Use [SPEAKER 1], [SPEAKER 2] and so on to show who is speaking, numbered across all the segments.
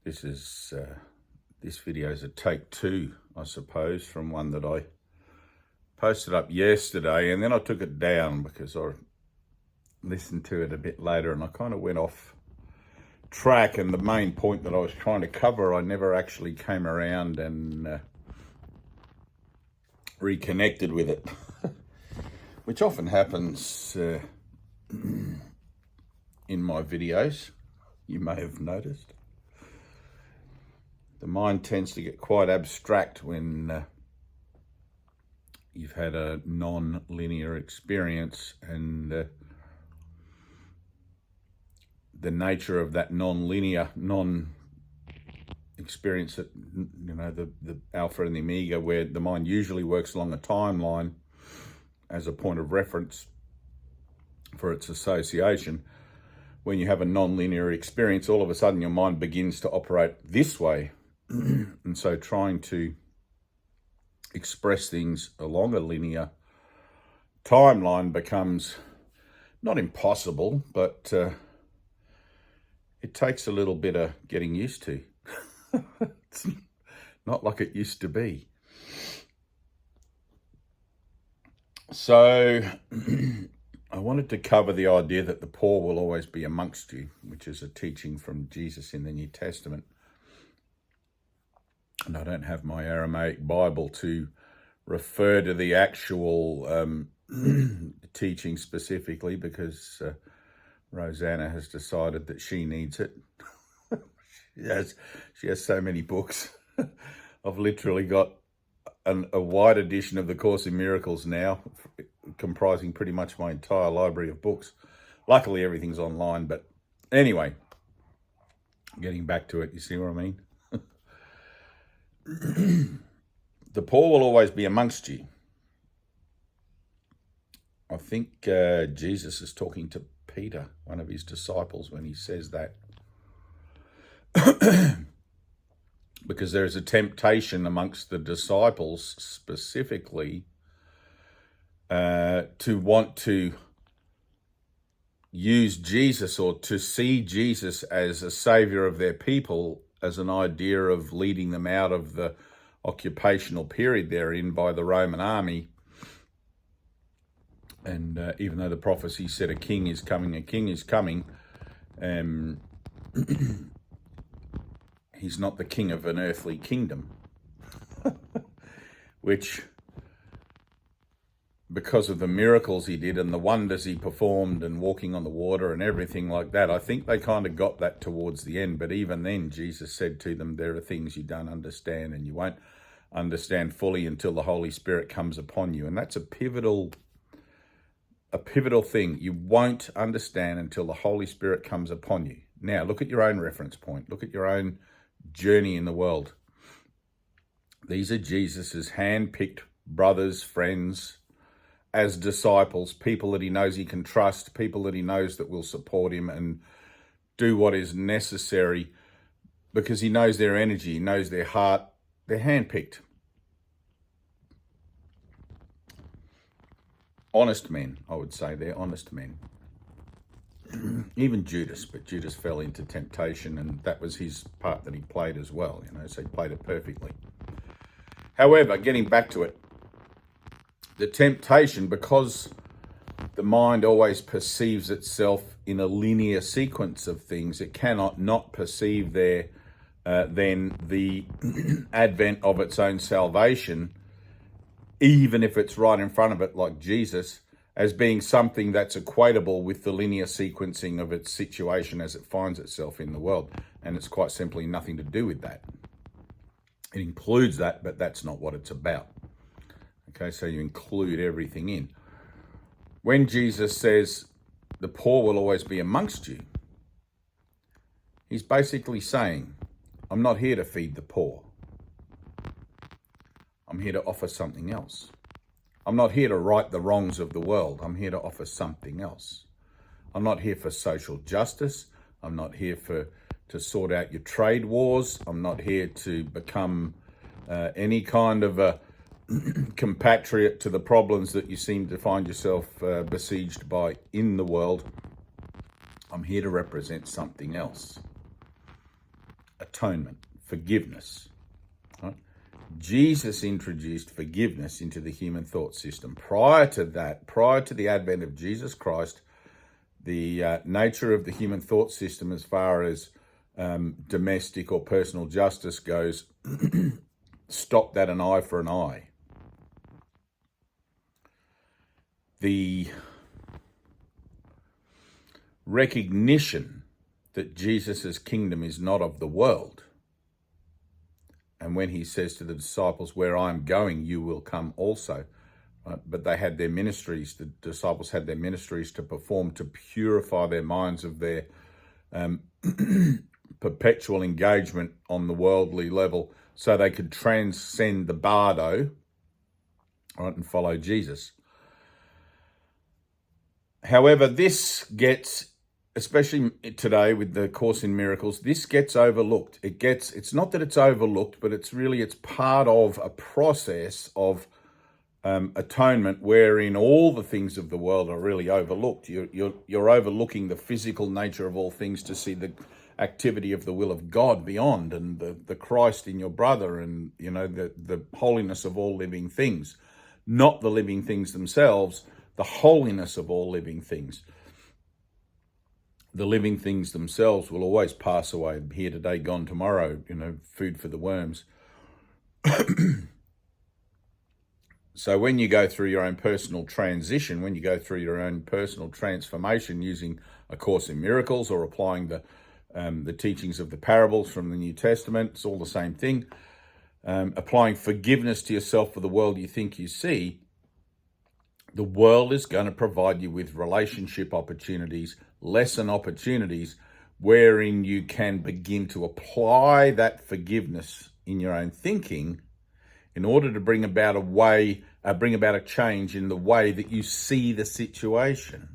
[SPEAKER 1] This video is a take two, I suppose, from one that I posted up yesterday, and then I took it down because I listened to it a bit later and I kind of went off track, and the main point that I was trying to cover, I never actually came around and reconnected with it, which often happens in my videos, you may have noticed. The mind tends to get quite abstract when you've had a non-linear experience, and the nature of that non-linear, experience, that, you know, the alpha and the omega, where the mind usually works along a timeline as a point of reference for its association. When you have a non-linear experience, all of a sudden your mind begins to operate this way. And so trying to express things along a linear timeline becomes not impossible, but it takes a little bit of getting used to. It's not like it used to be. So I wanted to cover the idea that the poor will always be amongst you, which is a teaching from Jesus in the New Testament. And I don't have my Aramaic Bible to refer to the actual teaching specifically, because Rosanna has decided that she needs it. She has so many books. I've literally got a wide edition of the Course in Miracles now, comprising pretty much my entire library of books. Luckily, everything's online, but anyway, getting back to it, you see what I mean? The poor will always be amongst you. I think Jesus is talking to Peter, one of his disciples, when he says that. Because there is a temptation amongst the disciples specifically to want to use Jesus, or to see Jesus as a savior of their people, as an idea of leading them out of the occupational period they're in by the Roman army. And even though the prophecy said a king is coming, he's not the king of an earthly kingdom, which, because of the miracles he did and the wonders he performed and walking on the water and everything like that, I think they kind of got that towards the end. But even then, Jesus said to them, there are things you don't understand, and you won't understand fully until the Holy Spirit comes upon you. And that's a pivotal thing. You won't understand until the Holy Spirit comes upon you. Now, look at your own reference point. Look at your own journey in the world. These are Jesus's hand-picked brothers, friends, as disciples, people that he knows he can trust, people that he knows that will support him and do what is necessary, because he knows their energy, he knows their heart. They're hand-picked. Honest men, I would say. They're honest men. Even Judas, but Judas fell into temptation, and that was his part that he played as well, so he played it perfectly. However, getting back to it, the temptation, because the mind always perceives itself in a linear sequence of things, it cannot not perceive then the advent of its own salvation, even if it's right in front of it, like Jesus, as being something that's equatable with the linear sequencing of its situation as it finds itself in the world. And it's quite simply nothing to do with that. It includes that, but that's not what it's about. Okay, so you include everything in. When Jesus says the poor will always be amongst you, he's basically saying, I'm not here to feed the poor. I'm here to offer something else. I'm not here to right the wrongs of the world. I'm here to offer something else. I'm not here for social justice. I'm not here to sort out your trade wars. I'm not here to become any kind of a compatriot to the problems that you seem to find yourself besieged by in the world. I'm here to represent something else. atonement, forgiveness. Right? Jesus introduced forgiveness into the human thought system. Prior to that, prior to the advent of Jesus Christ, the nature of the human thought system as far as domestic or personal justice goes stopped at an eye for an eye. The recognition that Jesus' kingdom is not of the world. And when he says to the disciples, where I am going, you will come also. But they had their ministries, the disciples had their ministries to perform, to purify their minds of their perpetual engagement on the worldly level so they could transcend the bardo, right, and follow Jesus. However, this gets, especially today with the Course in Miracles, this gets overlooked. It's not that it's overlooked, but it's part of a process of atonement wherein all the things of the world are really overlooked. You're overlooking the physical nature of all things to see the activity of the will of God beyond, and the Christ in your brother, and the holiness of all living things, not the living things themselves, the holiness of all living things. The living things themselves will always pass away. Here today, gone tomorrow, food for the worms. So when you go through your own personal transition, when you go through your own personal transformation using A Course in Miracles or applying the teachings of the parables from the New Testament, it's all the same thing. Applying forgiveness to yourself for the world you think you see, the world is going to provide you with relationship opportunities, lesson opportunities, wherein you can begin to apply that forgiveness in your own thinking in order to bring about a change in the way that you see the situation.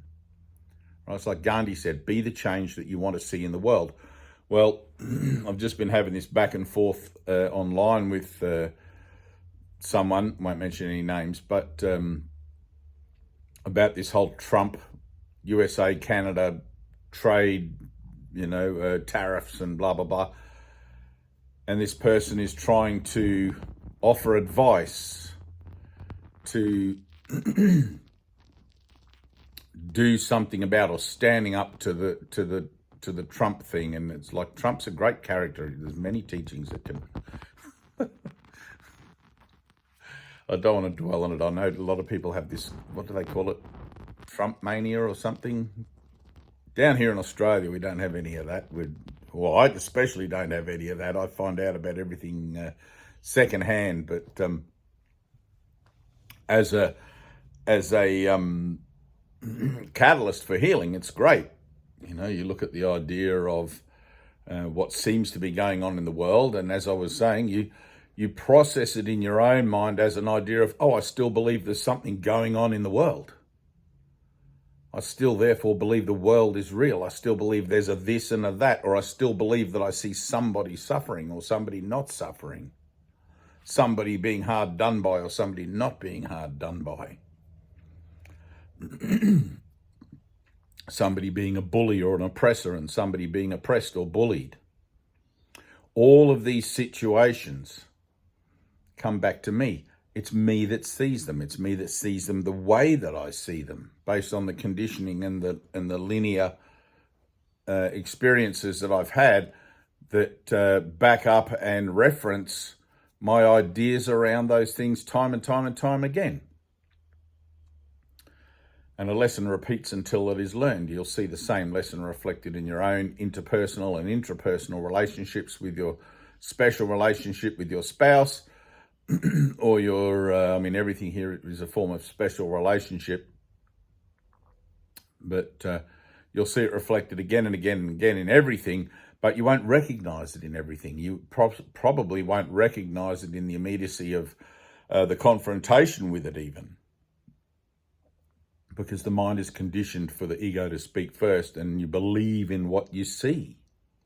[SPEAKER 1] Right? It's like Gandhi said, be the change that you want to see in the world. Well, I've just been having this back and forth online with someone, won't mention any names, but about this whole Trump, USA, Canada trade, tariffs and blah, blah, blah. And this person is trying to offer advice to do something about, or standing up to the Trump thing. And it's like, Trump's a great character. There's many teachings that can... I don't want to dwell on it. I know a lot of people have this, what do they call it? Trump mania or something. Down here in Australia, we don't have any of that. I especially don't have any of that. I find out about everything secondhand. But as a catalyst for healing, it's great. You look at the idea of what seems to be going on in the world, and as I was saying, you process it in your own mind as an idea of, I still believe there's something going on in the world. I still therefore believe the world is real. I still believe there's a this and a that, or I still believe that I see somebody suffering or somebody not suffering, somebody being hard done by or somebody not being hard done by, somebody being a bully or an oppressor and somebody being oppressed or bullied. All of these situations come back to me. It's me that sees them. It's me that sees them the way that I see them, based on the conditioning and the linear experiences that I've had that back up and reference my ideas around those things time and time and time again. And a lesson repeats until it is learned. You'll see the same lesson reflected in your own interpersonal and intrapersonal relationships, with your special relationship with your spouse, or your, everything here is a form of special relationship. But you'll see it reflected again and again and again in everything, but you won't recognize it in everything. You probably won't recognize it in the immediacy of the confrontation with it even. Because the mind is conditioned for the ego to speak first, and you believe in what you see.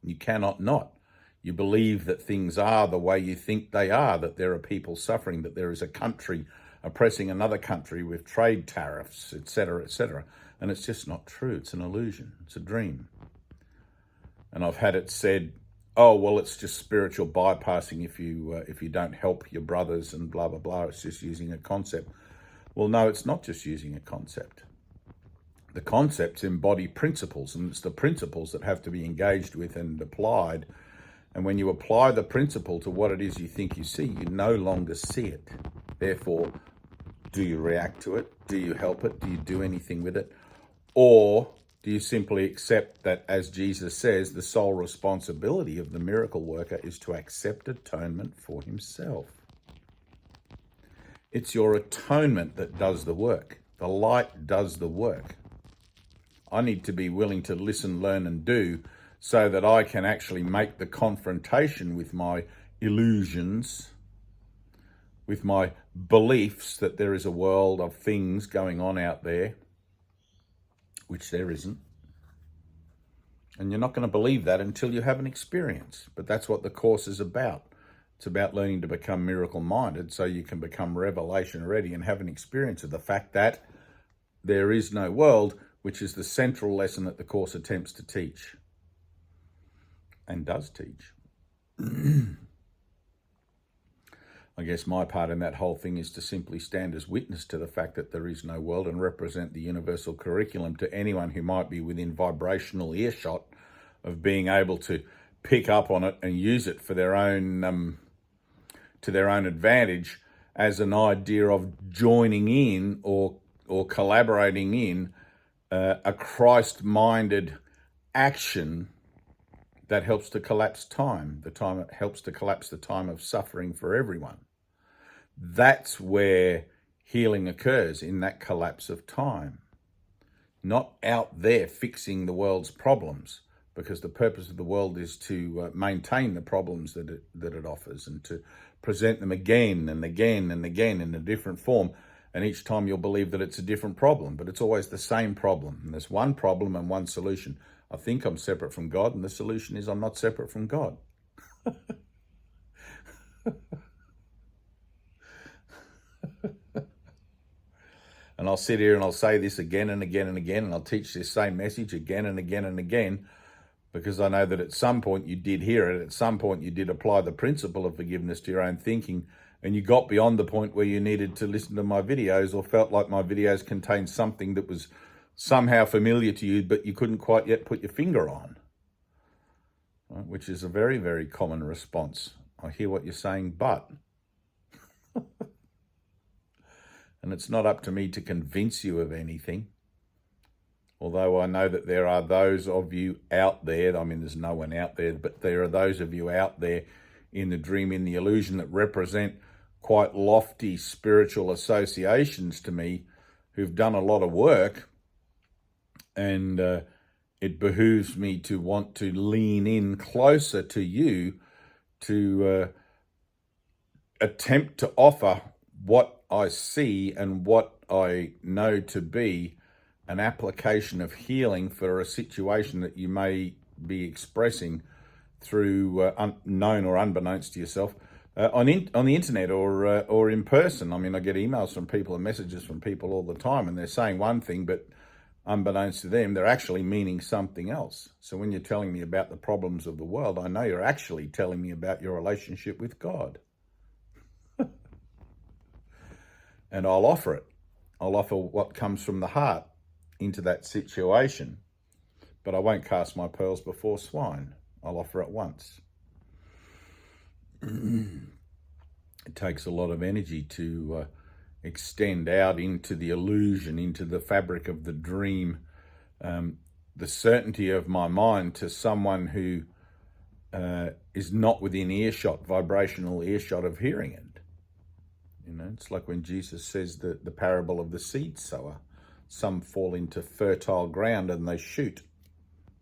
[SPEAKER 1] You cannot not. You believe that things are the way you think they are, that there are people suffering, that there is a country oppressing another country with trade tariffs, etc., etc. And it's just not true. It's an illusion. It's a dream. And I've had it said oh, well, it's just spiritual bypassing if you don't help your brothers and blah, blah, blah. It's just using a concept. Well, no, it's not just using a concept. The concepts embody principles, and it's the principles that have to be engaged with and applied. And when you apply the principle to what it is you think you see, you no longer see it. Therefore, do you react to it? Do you help it? Do you do anything with it? Or do you simply accept that, as Jesus says, the sole responsibility of the miracle worker is to accept atonement for himself? It's your atonement that does the work. The light does the work. I need to be willing to listen, learn, and do so that I can actually make the confrontation with my illusions, with my beliefs that there is a world of things going on out there, which there isn't. And you're not going to believe that until you have an experience. But that's what the course is about. It's about learning to become miracle-minded so you can become revelation-ready and have an experience of the fact that there is no world, which is the central lesson that the course attempts to teach and does teach. I guess my part in that whole thing is to simply stand as witness to the fact that there is no world and represent the universal curriculum to anyone who might be within vibrational earshot of being able to pick up on it and use it for their own, to their own advantage as an idea of joining in or collaborating in a Christ-minded action that helps to collapse time. The time it helps to collapse the time of suffering for everyone. That's where healing occurs, in that collapse of time. Not out there fixing the world's problems, because the purpose of the world is to maintain the problems that it offers and to present them again and again and again in a different form. And each time you'll believe that it's a different problem, but it's always the same problem. And there's one problem and one solution. I think I'm separate from God, and the solution is I'm not separate from God. And I'll sit here and I'll say this again and again and again, and I'll teach this same message again and again and again, because I know that at some point you did hear it, at some point you did apply the principle of forgiveness to your own thinking, and you got beyond the point where you needed to listen to my videos or felt like my videos contained something that was somehow familiar to you, but you couldn't quite yet put your finger on, right? Which is a very, very common response. I hear what you're saying, but... And it's not up to me to convince you of anything. Although I know that there are those of you out there, I mean, there's no one out there, but there are those of you out there in the dream, in the illusion, that represent quite lofty spiritual associations to me, who've done a lot of work. And it behooves me to want to lean in closer to you to attempt to offer what I see and what I know to be an application of healing for a situation that you may be expressing through known or unbeknownst to yourself on the internet or in person. I mean, I get emails from people and messages from people all the time, and they're saying one thing, but unbeknownst to them, they're actually meaning something else. So when you're telling me about the problems of the world, I know you're actually telling me about your relationship with God. And I'll offer it. I'll offer what comes from the heart into that situation. But I won't cast my pearls before swine. I'll offer it once. It takes a lot of energy to extend out into the illusion, into the fabric of the dream, the certainty of my mind to someone who is not within earshot, vibrational earshot of hearing it. You know, it's like when Jesus says the parable of the seed sower. Some fall into fertile ground and they shoot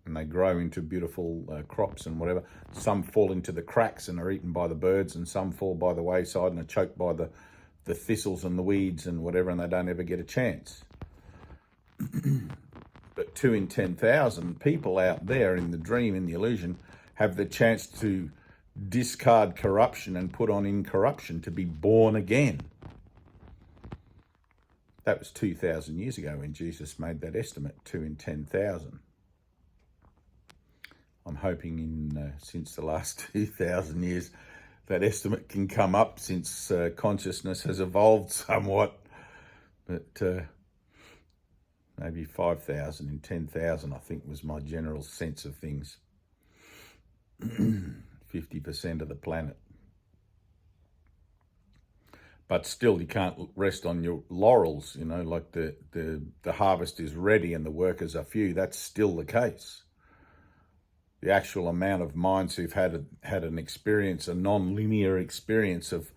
[SPEAKER 1] and they grow into beautiful crops and whatever. Some fall into the cracks and are eaten by the birds, and some fall by the wayside and are choked by the thistles and the weeds and whatever, and they don't ever get a chance. But 2 in 10,000 people out there in the dream, in the illusion, have the chance to discard corruption and put on incorruption, to be born again. That was 2,000 years ago when Jesus made that estimate, 2 in 10,000. I'm hoping since the last 2,000 years, that estimate can come up since consciousness has evolved somewhat. But maybe 5,000 and 10,000, I think, was my general sense of things. 50% of the planet. But still, you can't rest on your laurels, like the harvest is ready and the workers are few. That's still the case. The actual amount of minds who've had an experience, a nonlinear experience of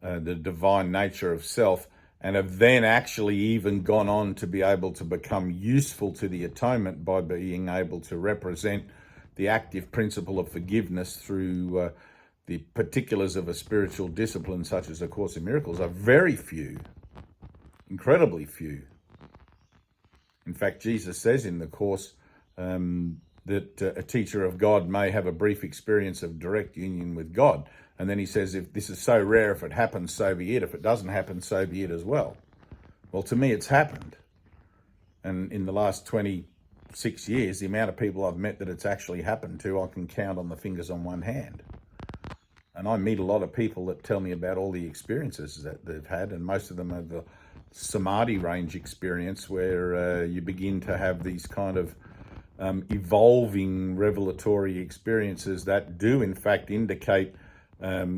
[SPEAKER 1] the divine nature of self, and have then actually even gone on to be able to become useful to the atonement by being able to represent the active principle of forgiveness through the particulars of a spiritual discipline such as A Course in Miracles, are very few, incredibly few. In fact, Jesus says in the Course that a teacher of God may have a brief experience of direct union with God. And then he says, if this is so rare, if it happens, so be it. If it doesn't happen, so be it as well. Well, to me, it's happened. And in the last 26 years, the amount of people I've met that it's actually happened to, I can count on the fingers on one hand. And I meet a lot of people that tell me about all the experiences that they've had, and most of them are the samadhi range experience, where you begin to have these kind of evolving revelatory experiences that do in fact indicate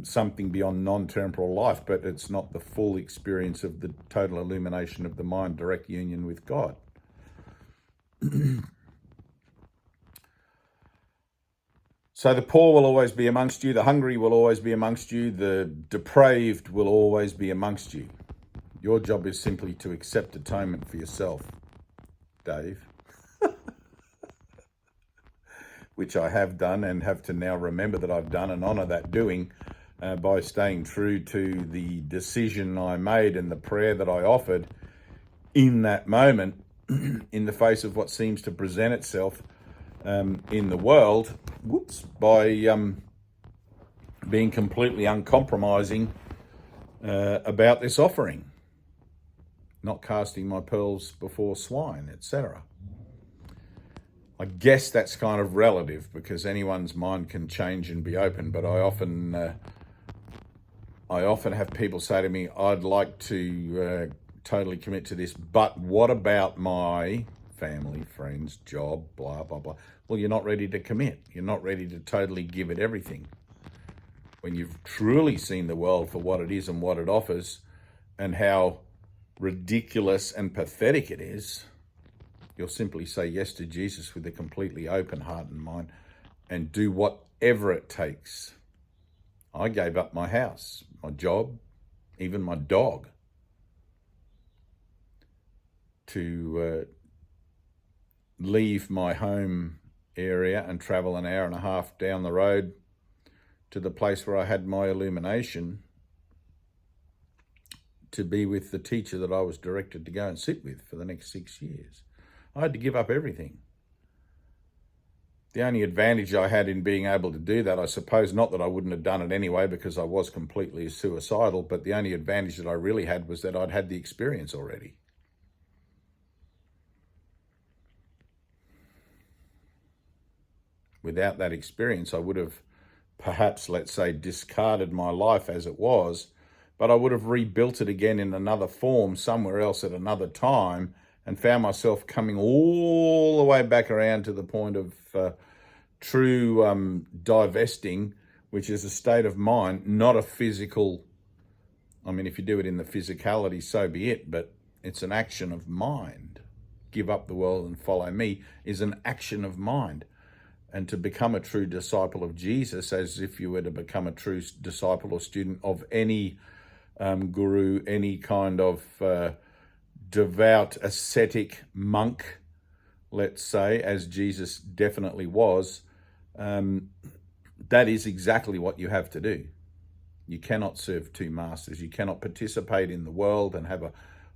[SPEAKER 1] something beyond non-temporal life, but it's not the full experience of the total illumination of the mind, direct union with God. So the poor will always be amongst you, the hungry will always be amongst you, the depraved will always be amongst you. Your job is simply to accept atonement for yourself, Dave. Which I have done and have to now remember that I've done and honour that doing by staying true to the decision I made and the prayer that I offered in that moment in the face of what seems to present itself in the world, by being completely uncompromising about this offering, not casting my pearls before swine, etc. I guess that's kind of relative, because anyone's mind can change and be open, but I often have people say to me, I'd like to totally commit to this, but what about my family, friends, job, blah, blah, blah. Well, you're not ready to commit. You're not ready to totally give it everything. When you've truly seen the world for what it is and what it offers and how ridiculous and pathetic it is, you'll simply say yes to Jesus with a completely open heart and mind and do whatever it takes. I gave up my house, my job, even my dog to leave my home area and travel an hour and a half down the road to the place where I had my illumination to be with the teacher that I was directed to go and sit with for the next 6 years. I had to give up everything. The only advantage I had in being able to do that, I suppose, not that I wouldn't have done it anyway because I was completely suicidal, but the only advantage that I really had was that I'd had the experience already. Without that experience, I would have perhaps, let's say, discarded my life as it was, but I would have rebuilt it again in another form somewhere else at another time and found myself coming all the way back around to the point of true divesting, which is a state of mind, not a physical. I mean, if you do it in the physicality, so be it, but it's an action of mind. Give up the world and follow me is an action of mind. And to become a true disciple of Jesus, as if you were to become a true disciple or student of any guru, any kind of devout ascetic monk, let's say, as Jesus definitely was, that is exactly what you have to do. You cannot serve two masters. You cannot participate in the world and have a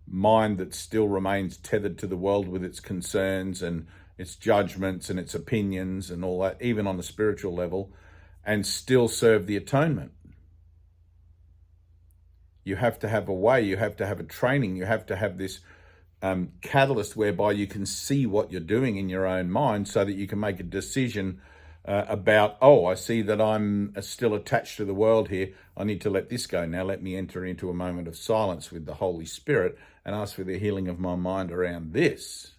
[SPEAKER 1] mind that still remains tethered to the world with its concerns and its judgments and its opinions and all that, even on a spiritual level, and still serve the atonement. You have to have a way, you have to have a training, you have to have this catalyst whereby you can see what you're doing in your own mind so that you can make a decision about, oh, I see that I'm still attached to the world here. I need to let this go. Now let me enter into a moment of silence with the Holy Spirit and ask for the healing of my mind around this.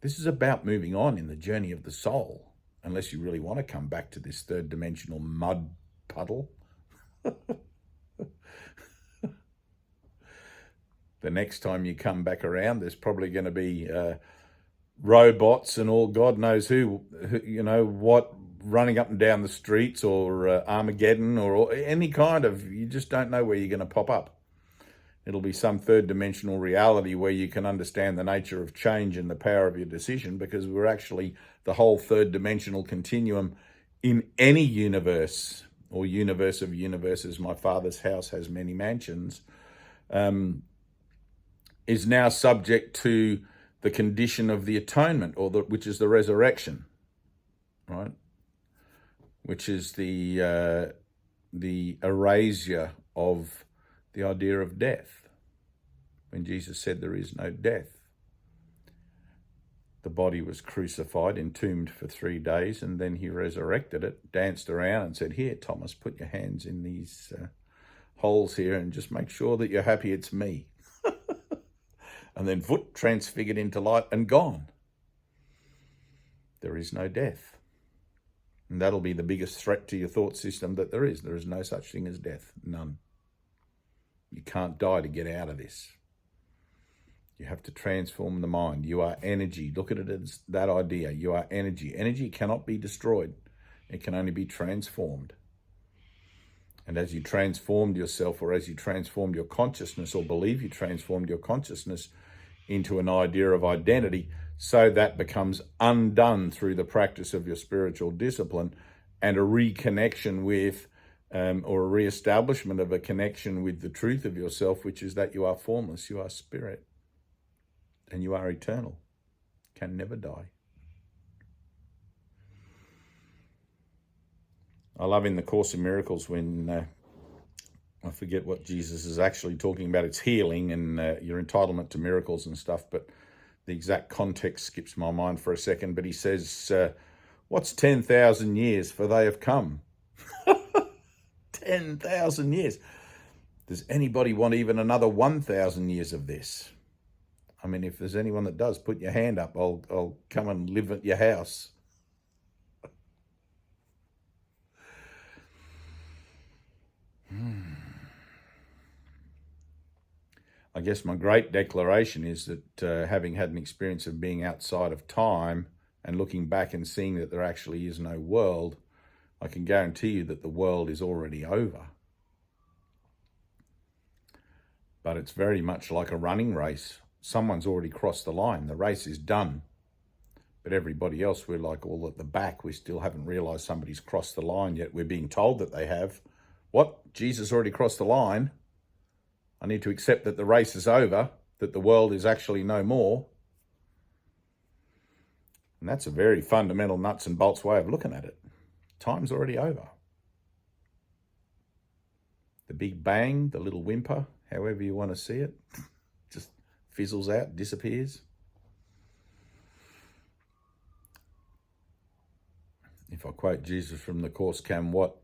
[SPEAKER 1] This is about moving on in the journey of the soul, unless you really want to come back to this third dimensional mud puddle. The next time you come back around, there's probably going to be robots and all God knows who, you know, what, running up and down the streets, or Armageddon, or any kind of, you just don't know where you're going to pop up. It'll be some third dimensional reality where you can understand the nature of change and the power of your decision, because we're actually the whole third dimensional continuum in any universe, or universe of universes. My Father's house has many mansions. Is now subject to the condition of the atonement, or which is the resurrection, right? Which is the erasure of the idea of death. When Jesus said there is no death, the body was crucified, entombed for 3 days, and then he resurrected it, danced around and said, "Here, Thomas, put your hands in these holes here and just make sure that you're happy it's me." And then foot transfigured into light and gone. There is no death. And that'll be the biggest threat to your thought system that there is. There is no such thing as death. None. You can't die to get out of this. You have to transform the mind. You are energy. Look at it as that idea. You are energy. Energy cannot be destroyed. It can only be transformed. And as you transformed yourself, or as you transformed your consciousness, or believe you transformed your consciousness into an idea of identity, so that becomes undone through the practice of your spiritual discipline, and a reconnection with, or a re-establishment of a connection with the truth of yourself, which is that you are formless, you are spirit, and you are eternal, can never die. I love in the Course in Miracles when I forget what Jesus is actually talking about. It's healing and your entitlement to miracles and stuff, but the exact context skips my mind for a second. But he says, what's 10,000 years, for they have come? 10,000 years. Does anybody want even another 1,000 years of this? I mean, if there's anyone that does, put your hand up. I'll come and live at your house. I guess my great declaration is that having had an experience of being outside of time and looking back and seeing that there actually is no world, I can guarantee you that the world is already over. But it's very much like a running race. Someone's already crossed the line. The race is done. But everybody else, we're like all at the back. We still haven't realized somebody's crossed the line yet. We're being told that they have. What? Jesus already crossed the line? I need to accept that the race is over, that the world is actually no more. And that's a very fundamental nuts and bolts way of looking at it. Time's already over. The big bang, the little whimper, however you want to see it, just fizzles out, disappears. If I quote Jesus from the Course, can what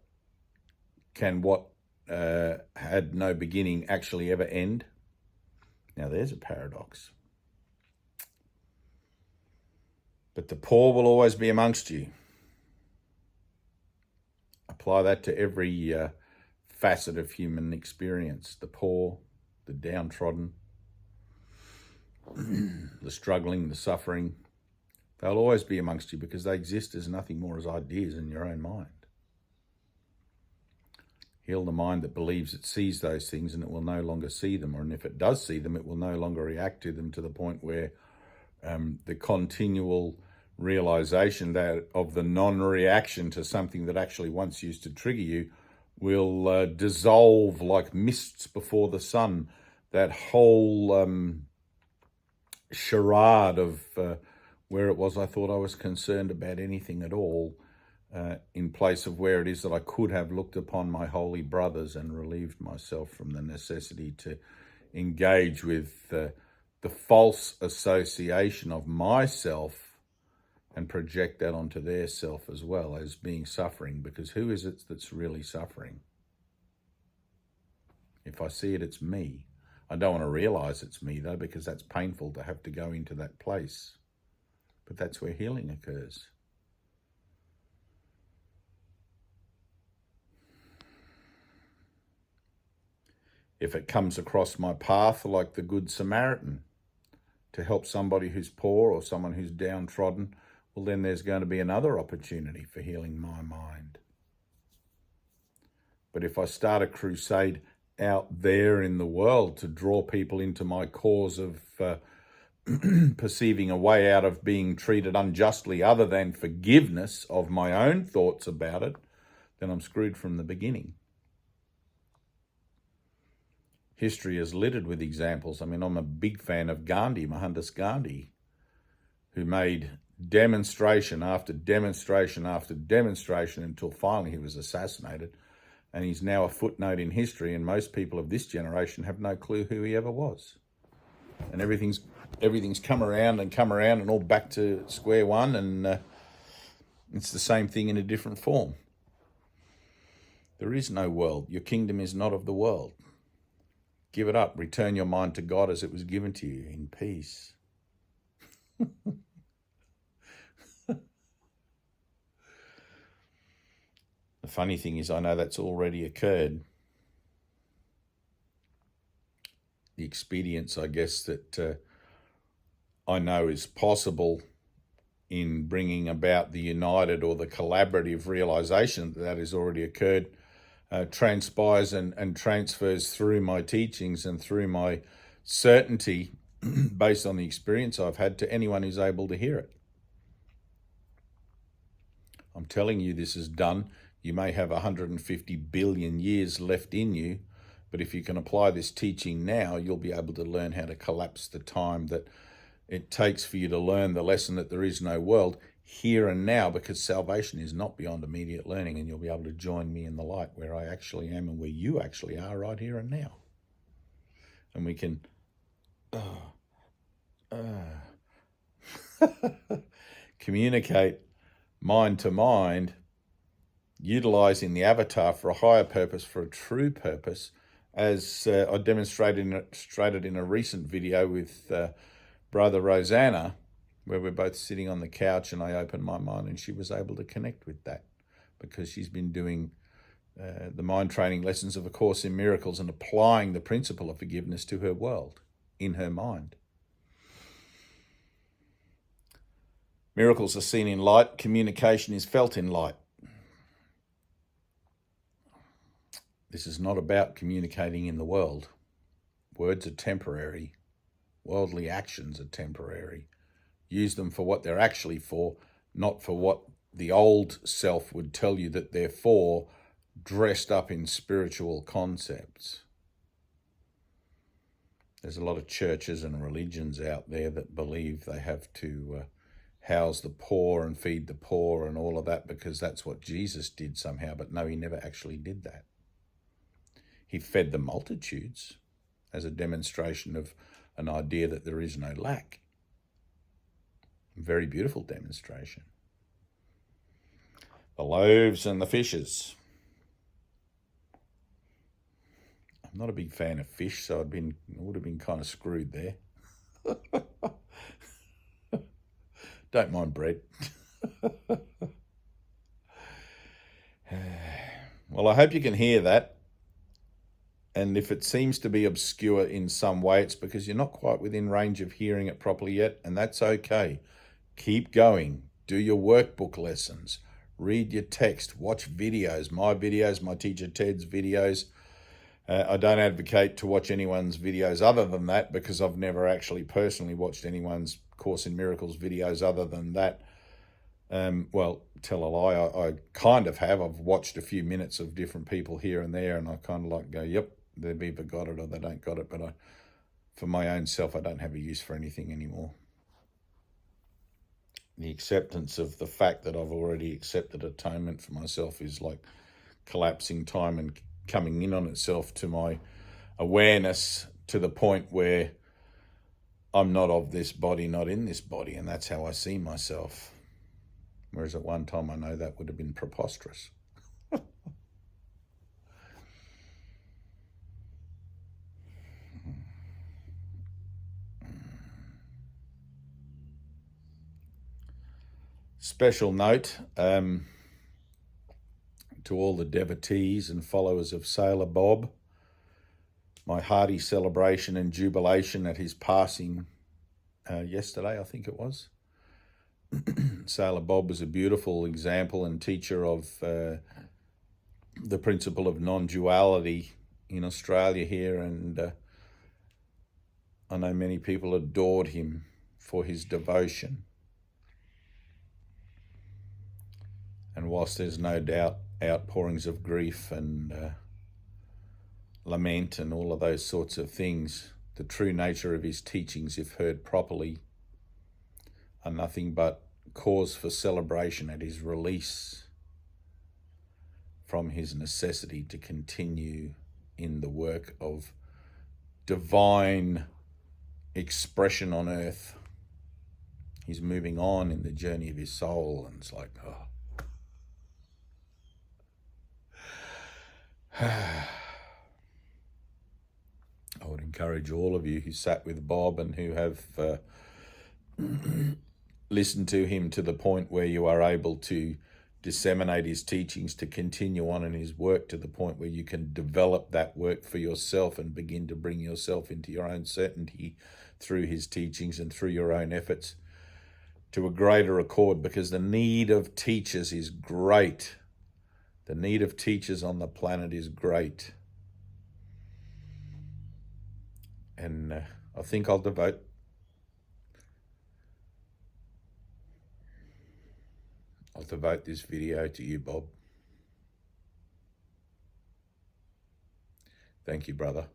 [SPEAKER 1] had no beginning actually ever end? Now there's a paradox. But the poor will always be amongst you. Apply that to every facet of human experience. The poor, the downtrodden, the struggling, the suffering. They'll always be amongst you because they exist as nothing more as ideas in your own mind. Heal the mind that believes it sees those things and it will no longer see them. And if it does see them, it will no longer react to them, to the point where the continual realization that of the non-reaction to something that actually once used to trigger you will dissolve like mists before the sun. That whole charade of where it was I thought I was concerned about anything at all, in place of where it is that I could have looked upon my holy brothers and relieved myself from the necessity to engage with the false association of myself and project that onto their self as well as being suffering, because who is it that's really suffering? If I see it, it's me. I don't want to realize it's me though, because that's painful to have to go into that place. But that's where healing occurs. If it comes across my path like the Good Samaritan to help somebody who's poor or someone who's downtrodden, well, then there's going to be another opportunity for healing my mind. But if I start a crusade out there in the world to draw people into my cause of perceiving a way out of being treated unjustly other than forgiveness of my own thoughts about it, then I'm screwed from the beginning. History is littered with examples. I mean, I'm a big fan of Gandhi, Mohandas Gandhi, who made demonstration after demonstration after demonstration until finally he was assassinated. And he's now a footnote in history, and most people of this generation have no clue who he ever was. And everything's come around and all back to square one, and it's the same thing in a different form. There is no world. Your kingdom is not of the world. Give it up. Return your mind to God as it was given to you in peace. The funny thing is, I know that's already occurred. The expedience, I guess, that I know is possible in bringing about the united or the collaborative realization that has already occurred transpires and transfers through my teachings and through my certainty based on the experience I've had to anyone who's able to hear it. I'm telling you, this is done. You may have 150 billion years left in you, but if you can apply this teaching now, you'll be able to learn how to collapse the time that it takes for you to learn the lesson that there is no world here and now, because salvation is not beyond immediate learning, and you'll be able to join me in the light where I actually am and where you actually are right here and now. And we can communicate mind to mind, utilizing the avatar for a higher purpose, for a true purpose, as I demonstrated in a recent video with Brother Rosanna, where we're both sitting on the couch and I opened my mind and she was able to connect with that because she's been doing the mind training lessons of A Course in Miracles and applying the principle of forgiveness to her world, in her mind. Miracles are seen in light, communication is felt in light. This is not about communicating in the world. Words are temporary. Worldly actions are temporary. Use them for what they're actually for, not for what the old self would tell you that they're for, dressed up in spiritual concepts. There's a lot of churches and religions out there that believe they have to house the poor and feed the poor and all of that because that's what Jesus did somehow. But no, he never actually did that. He fed the multitudes as a demonstration of an idea that there is no lack. Very beautiful demonstration. The loaves and the fishes. I'm not a big fan of fish, so I would have been kind of screwed there. Don't mind bread. Well, I hope you can hear that. And if it seems to be obscure in some way, it's because you're not quite within range of hearing it properly yet, and that's okay. Keep going. Do your workbook lessons. Read your text. Watch videos. My teacher Ted's videos. I don't advocate to watch anyone's videos other than that because I've never actually personally watched anyone's Course in Miracles videos other than that. Well, tell a lie, I kind of have. I've watched a few minutes of different people here and there, and I kind of like go, yep, they've either got it or they don't got it. But for my own self, I don't have a use for anything anymore. The acceptance of the fact that I've already accepted atonement for myself is like collapsing time and coming in on itself to my awareness to the point where I'm not of this body, not in this body, and that's how I see myself. Whereas at one time I know that would have been preposterous. Special note to all the devotees and followers of Sailor Bob. My hearty celebration and jubilation at his passing yesterday, I think it was. Sailor Bob was a beautiful example and teacher of the principle of non-duality in Australia here, and I know many people adored him for his devotion. And whilst there's no doubt outpourings of grief and lament and all of those sorts of things, the true nature of his teachings, if heard properly, are nothing but cause for celebration at his release from his necessity to continue in the work of divine expression on earth. He's moving on in the journey of his soul, and it's like, oh. I would encourage all of you who sat with Bob and who have listened to him to the point where you are able to disseminate his teachings, to continue on in his work to the point where you can develop that work for yourself and begin to bring yourself into your own certainty through his teachings and through your own efforts to a greater accord, because the need of teachers is great. The need of teachers on the planet is great. And I think I'll devote this video to you, Bob. Thank you, brother.